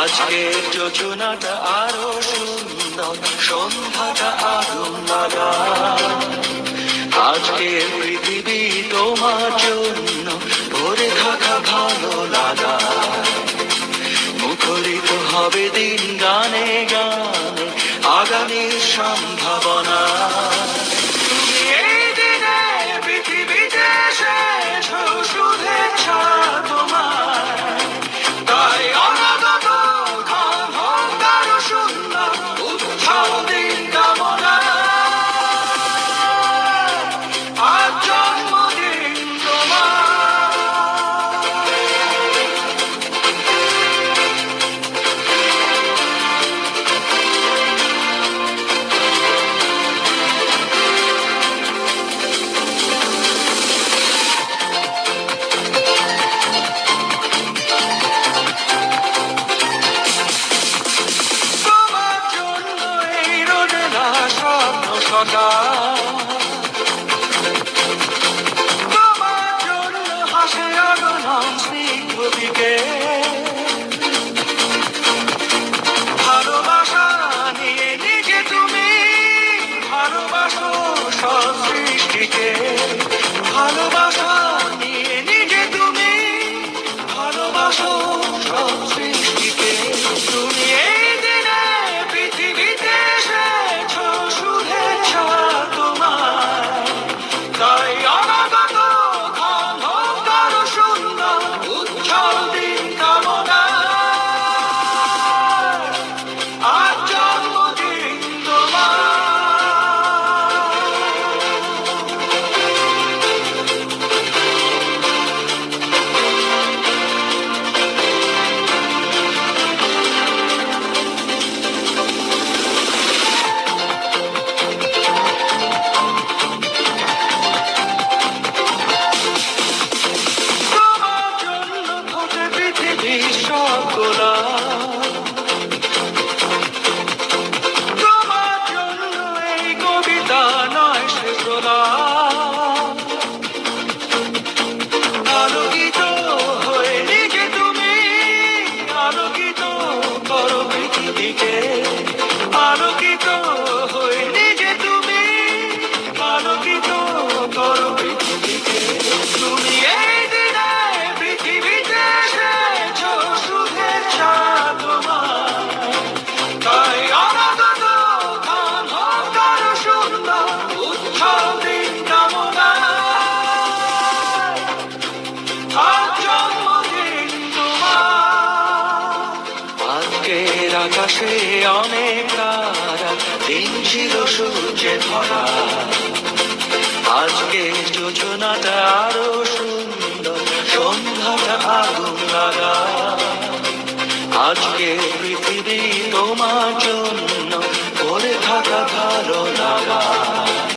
আজকের যোজনাটা আরো সুন্দর, সন্ধ্যাটা আগুন লাগা। আজকের পৃথিবী তোমার জন্য ভরে থাকা ভালো লাগা। মুখরিত হবে দিন গানে গানে আগামীর সম্ভাবনা। তুমি এই দিনে পৃথিবীতে এসেছো, শুভেচ্ছা তোমার। তাই অনাগত ক্ষণ হোক আরো সুন্দর, উৎসব দিন কামনা। আজ জন্মদিন তোমার। তোমার জন্য এই রোদেলা স্বপ্ন সকাল। তোমার জন্য হাসে আগমন স্নিগ্ধ বিকেল। ভালোবাসা নিয়ে নিজে তুমি ভালোবাসো সব সৃষ্টিকে। ভালোবাসা নিয়ে নিজে তুমি ভালোবাসো সব সৃষ্টিকে। তুমি এই দিনে পৃথিবীতে এসেছো, শুভেচ্ছা তোমার। তাই অনাগত ক্ষণ হোক আরো সুন্দর, উজ্জ্বল দিন কামনা। আজ জন্মদিন তোমার। তোমার জন্য ফোটে পৃথিবীর সব গোলাপ। তোমার জন্য এই কবিতা নয় সে গোলাপ। আলোকিত হয়ে নিজে তুমি আলোকিত করো পৃথিবীকে। আলোকিত হয়ে নিজে তুমি আলোকিত করো পৃথিবীকে। তুমি এই দিনে পৃথিবীতে এসেছো, শুভেচ্ছা তোমার। তাই অনাগত ক্ষণ হোক আরো সুন্দর, উৎসব দিন কামনা। আজ জন্মদিন তোমার। আজকের আকাশে অনেক তারা, দিন ছিল সূর্যে ভরা। আজকের যোজনাটা আরো সুন্দর, সন্ধ্যাটা আগুন লাগা। আজকের পৃথিবী তোমার জন্য ভরে থাকা ভালো লাগা।